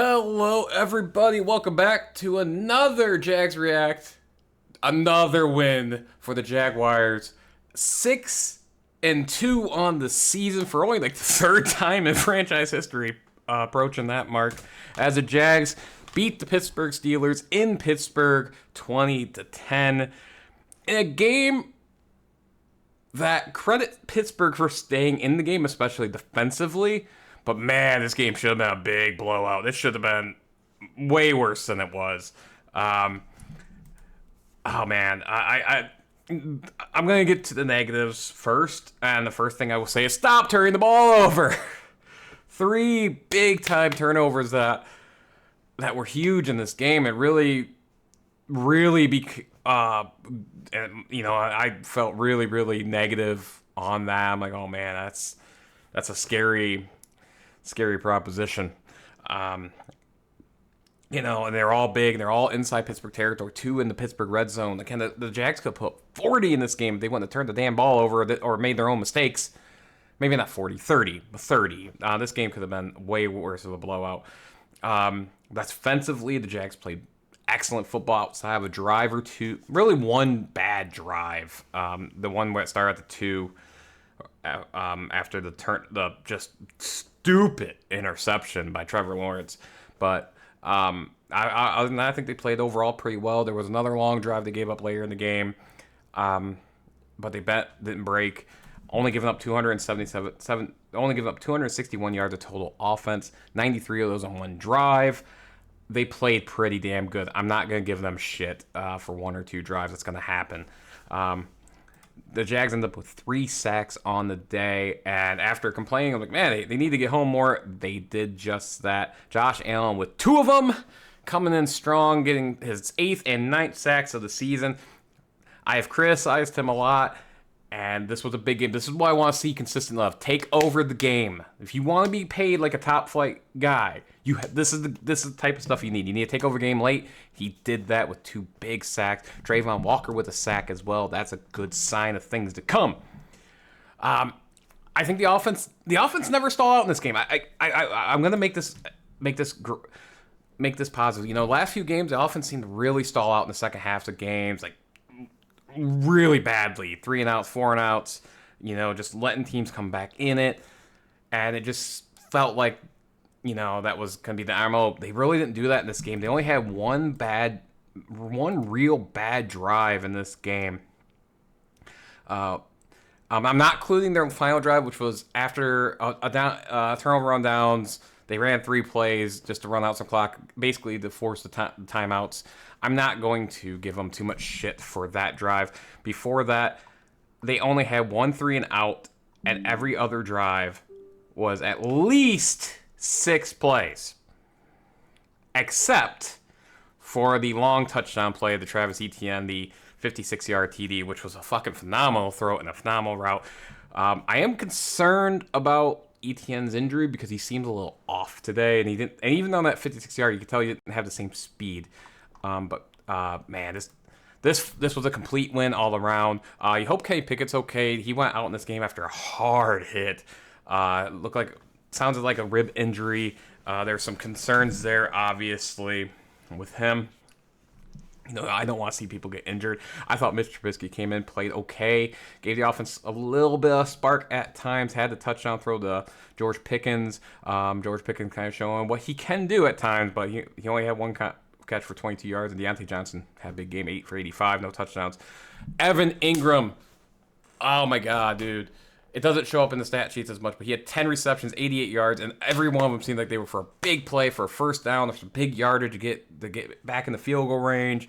Hello, everybody. Welcome back to another Jags React. Another win for the Jaguars. 6-2 on the season for only like the third time in franchise history, approaching that mark. As the Jags beat the Pittsburgh Steelers in Pittsburgh 20-10 in a game that credit Pittsburgh for staying in the game, especially defensively. But man, this game should have been a big blowout. This should have been way worse than it was. Oh man, I'm gonna get to the negatives first, and the first thing I will say is stop turning the ball over. 3 big time turnovers that were huge in this game. It really and I felt really negative on that. I'm like, oh man, that's a scary proposition. And they're all big, and they're all inside Pittsburgh territory, 2 in the Pittsburgh red zone. Again, the Jags could put 40 in this game if they wouldn't have turned the damn ball over or made their own mistakes. Maybe not 40, 30, but 30. This game could have been way worse of a blowout. That's offensively, the Jags played excellent football outside of a drive or two. Really one bad drive. The one where it started at the 2 after the just stupid interception by Trevor Lawrence. But I think they played overall pretty well. There was another long drive they gave up later in the game, but they didn't break. Only giving up 261 yards of total offense, 93 of those on one drive. They played pretty damn good. I'm not going to give them shit for 1 or 2 drives. That's going to happen. The Jags ended up with 3 sacks on the day, and after complaining, I'm like, man, they need to get home more. They did just that. Josh Allen with 2 of them, coming in strong, getting his 8th and 9th sacks of the season. I have criticized him a lot, and this was a big game. This is why I want to see consistent love. Take over the game. If you want to be paid like a top flight guy, this is the type of stuff you need. You need to take over the game late. He did that with 2 big sacks. Trayvon Walker with a sack as well. That's a good sign of things to come. I think the offense never stalled out in this game. I'm gonna make this positive. Last few games the offense seemed to really stall out in the second half of games, like really badly. 3 and outs, 4 and outs. Just letting teams come back in it, and it just felt like that was going to be the ammo. They really didn't do that in this game. They only had one real bad drive in this game. I'm not including their final drive, which was after a turnover on downs. They ran 3 plays just to run out some clock, basically to force the timeouts. I'm not going to give them too much shit for that drive. Before that, they only had 1 3 and out, and every other drive was at least 6 plays, except for the long touchdown play of the Travis Etienne, the 56-yard TD, which was a fucking phenomenal throw and a phenomenal route. I am concerned about Etienne's injury because he seemed a little off today, and even on that 56-yard, you could tell he didn't have the same speed. But man, this was a complete win all around. You hope Kenny Pickett's okay. He went out in this game after a hard hit. Sounded like a rib injury. There's some concerns there, obviously, with him. I don't want to see people get injured. I thought Mitch Trubisky came in, played okay, gave the offense a little bit of spark at times, had the touchdown throw to George Pickens. George Pickens kind of showing what he can do at times, but he only had 1 catch for 22 yards, and Deontay Johnson had a big game, 8 for 85, no touchdowns. Evan Ingram, oh my God, dude. It doesn't show up in the stat sheets as much, but he had 10 receptions, 88 yards, and every one of them seemed like they were for a big play, for a first down, or some big yardage to get back in the field goal range.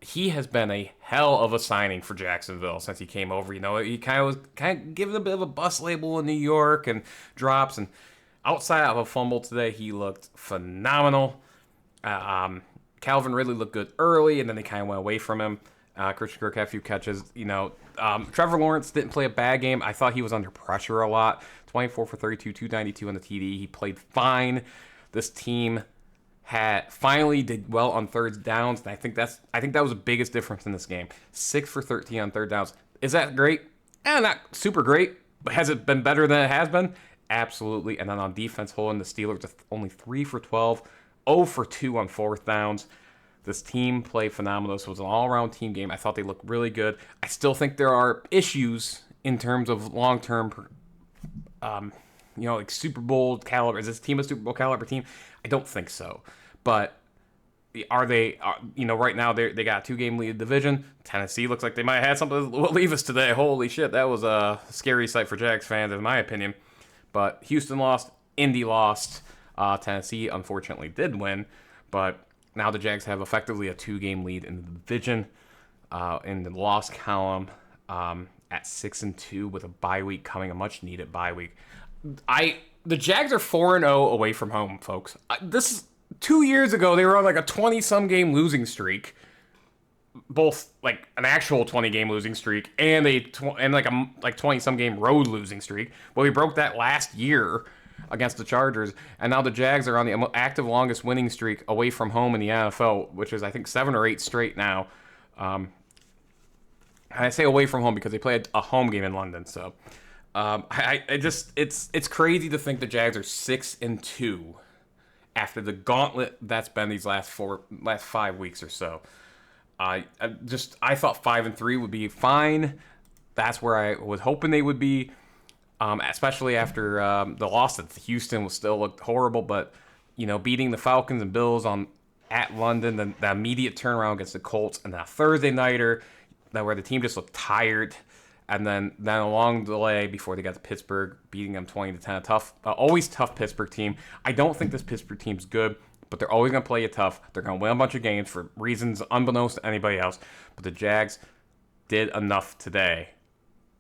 He has been a hell of a signing for Jacksonville since he came over. He kind of given a bit of a bust label in New York and drops, and outside of a fumble today, he looked phenomenal. Calvin Ridley looked good early, and then they kind of went away from him. Christian Kirk had a few catches. Trevor Lawrence didn't play a bad game. I thought he was under pressure a lot. 24 for 32, 292 on the TD. He played fine. This team finally did well on third downs, and I think that was the biggest difference in this game. 6 for 13 on third downs. Is that great? Not super great, but has it been better than it has been? absolutely. And then on defense, holding the Steelers to only 3 for 12, 0 for 2 on fourth downs. This team played phenomenal. This was an all-around team game. I thought they looked really good. I still think there are issues in terms of long-term, like Super Bowl caliber. Is this team a Super Bowl caliber team? I don't think so. But are they? Right now they got a 2-game lead division. Tennessee looks like they might have had something to leave us today. Holy shit, that was a scary sight for Jags fans, in my opinion. But Houston lost, Indy lost. Tennessee unfortunately did win, but now the Jags have effectively a 2-game lead in the division, in the loss column, at 6-2 with a bye week coming, a much needed bye week. The Jags are 4-0 away from home, folks. This is 2 years ago. They were on like a 20-some game losing streak, both like an actual 20-game losing streak and like a 20-some game road losing streak. Well, we broke that last year against the Chargers, and now the Jags are on the active longest winning streak away from home in the NFL, which is I think 7 or 8 straight now. And I say away from home because they played a home game in London. So it's crazy to think the Jags are 6-2 after the gauntlet that's been these last 5 weeks or so. I thought 5-3 would be fine. That's where I was hoping they would be. Especially after the loss to Houston was still looked horrible, but beating the Falcons and Bills at London, then the immediate turnaround against the Colts, and that Thursday nighter, where the team just looked tired, and then a long delay before they got to Pittsburgh, beating them 20-10. Always tough Pittsburgh team. I don't think this Pittsburgh team's good, but they're always gonna play you tough. They're gonna win a bunch of games for reasons unbeknownst to anybody else. But the Jags did enough today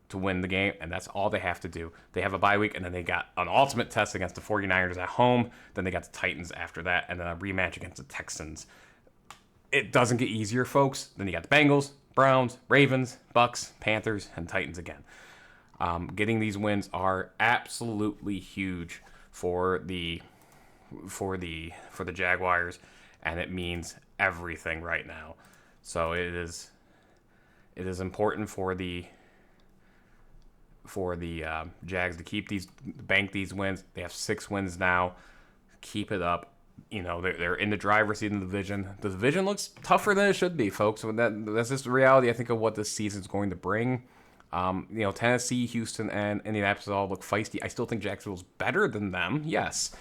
to win the game, and that's all they have to do. They have a bye week, and then they got an ultimate test against the 49ers at home. Then they got the Titans after that, and then a rematch against the Texans. It doesn't get easier, folks. Then you got the Bengals, Browns, Ravens, Bucks, Panthers, and Titans again. Getting these wins are absolutely huge for the Jaguars, and it means everything right now. So it is important for the Jags to bank these wins. They have 6 wins now. Keep it up. They're in the driver's seat in the division. The division looks tougher than it should be, folks. So that's just the reality, I think, of what this season's going to bring. Tennessee, Houston, and Indianapolis all look feisty. I still think Jacksonville's better than them, yes.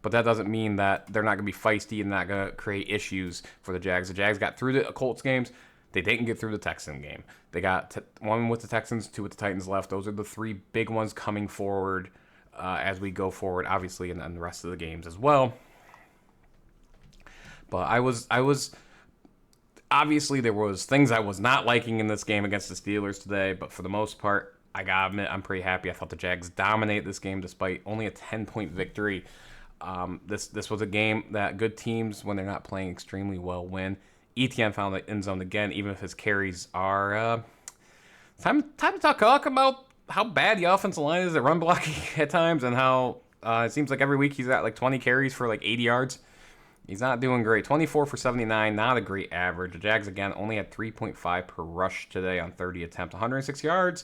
But that doesn't mean that they're not going to be feisty and not going to create issues for the Jags. The Jags got through the Colts games. They didn't get through the Texan game. They got 1 with the Texans, 2 with the Titans left. Those are the 3 big ones coming forward as we go forward, obviously, and the rest of the games as well. But I was obviously there was things I was not liking in this game against the Steelers today, but for the most part, I gotta admit, I'm pretty happy. I thought the Jags dominated this game despite only a 10-point victory. This was a game that good teams, when they're not playing extremely well, win. Etienne found the end zone again, even if his carries are... Time to talk about how bad the offensive line is at run blocking at times, and how it seems like every week he's got like 20 carries for like 80 yards. He's not doing great. 24 for 79, not a great average. The Jags, again, only had 3.5 per rush today on 30 attempts. 106 yards,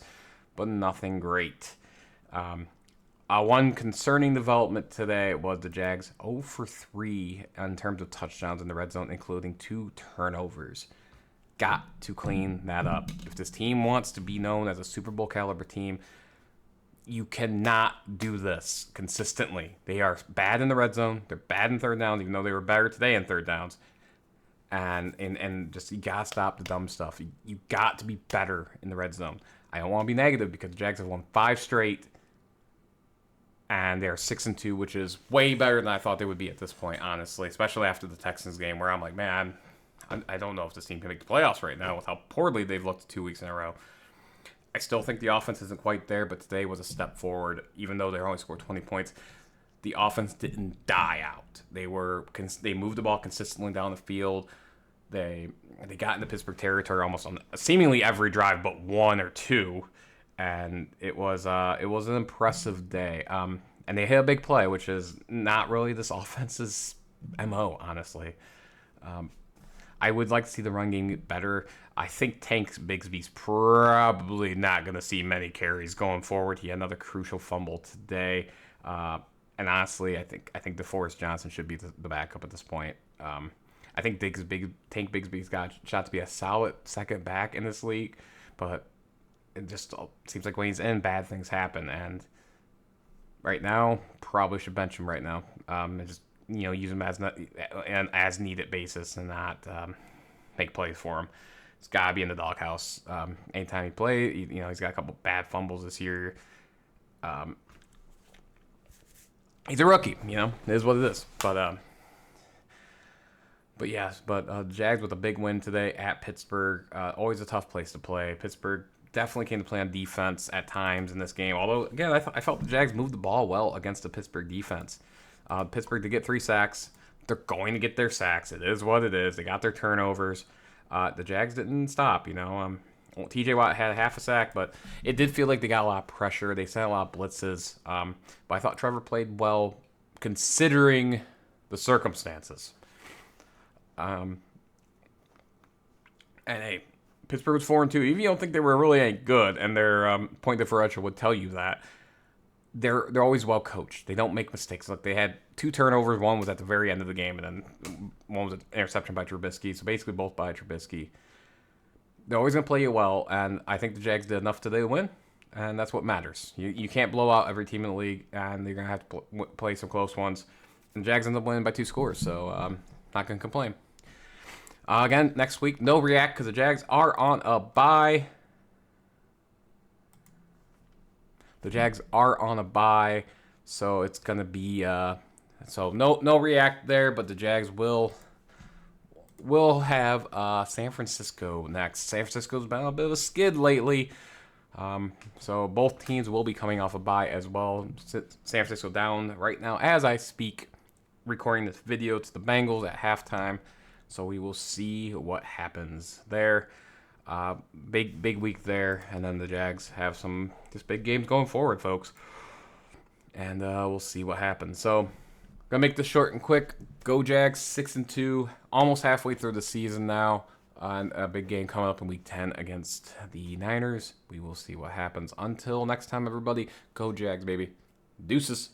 but nothing great. One concerning development today was the Jags 0 for 3 in terms of touchdowns in the red zone, including 2 turnovers. Got to clean that up. If this team wants to be known as a Super Bowl caliber team, you cannot do this consistently. They are bad in the red zone. They're bad in third downs, even though they were better today in third downs. And just, you got to stop the dumb stuff. You got to be better in the red zone. I don't want to be negative because the Jags have won 5 straight, and they're 6-2, which is way better than I thought they would be at this point, honestly, especially after the Texans game, where I'm like, man, I don't know if this team can make the playoffs right now with how poorly they've looked 2 weeks in a row. I still think the offense isn't quite there, but today was a step forward. Even though they only scored 20 points, the offense didn't die out. They moved the ball consistently down the field. They got into Pittsburgh territory almost on seemingly every drive but 1 or 2, and it was an impressive day. And they hit a big play, which is not really this offense's MO, honestly. I would like to see the run game get better. I think Tank Bigsby's probably not going to see many carries going forward. He had another crucial fumble today. And honestly, I think DeForest Johnson should be the backup at this point. I think Tank Bigsby's got a shot to be a solid second back in this league, but it just seems like when he's in, bad things happen. And right now, probably should bench him right now. And just use him as an as needed basis and not make plays for him. It's gotta be in the doghouse. Anytime he plays, he's got a couple bad fumbles this year. He's a rookie, it is what it is. But yes, Jags with a big win today at Pittsburgh. Always a tough place to play. Pittsburgh definitely came to play on defense at times in this game. Although, again, I felt the Jags moved the ball well against the Pittsburgh defense. Pittsburgh did get 3 sacks. They're going to get their sacks. It is what it is. They got their turnovers. The Jags didn't stop, TJ Watt had half a sack, but it did feel like they got a lot of pressure. They sent a lot of blitzes. But I thought Trevor played well considering the circumstances. And hey, Pittsburgh was 4-2. Even if you don't think they were really any good, and their point differential would tell you that, they're always well coached. They don't make mistakes. Look, they had 2 turnovers. One was at the very end of the game, and then one was an interception by Trubisky. So basically, both by Trubisky. They're always going to play you well, and I think the Jags did enough today to win, and that's what matters. You can't blow out every team in the league, and you're going to have to play some close ones. And the Jags end up winning by 2 scores, so not going to complain. Again, next week, no react because the Jags are on a bye. The Jags are on a bye, so it's going to be so no react there, but the Jags will have San Francisco next. San Francisco's been on a bit of a skid lately. So both teams will be coming off a bye as well. San Francisco down right now as I speak, recording this video to the Bengals at halftime. So we will see what happens there. Big week there, and then the Jags have some just big games going forward, folks. And we'll see what happens. So gonna make this short and quick. Go Jags, 6-2, almost halfway through the season now. And a big game coming up in Week 10 against the Niners. We will see what happens. Until next time, everybody, go Jags, baby. Deuces.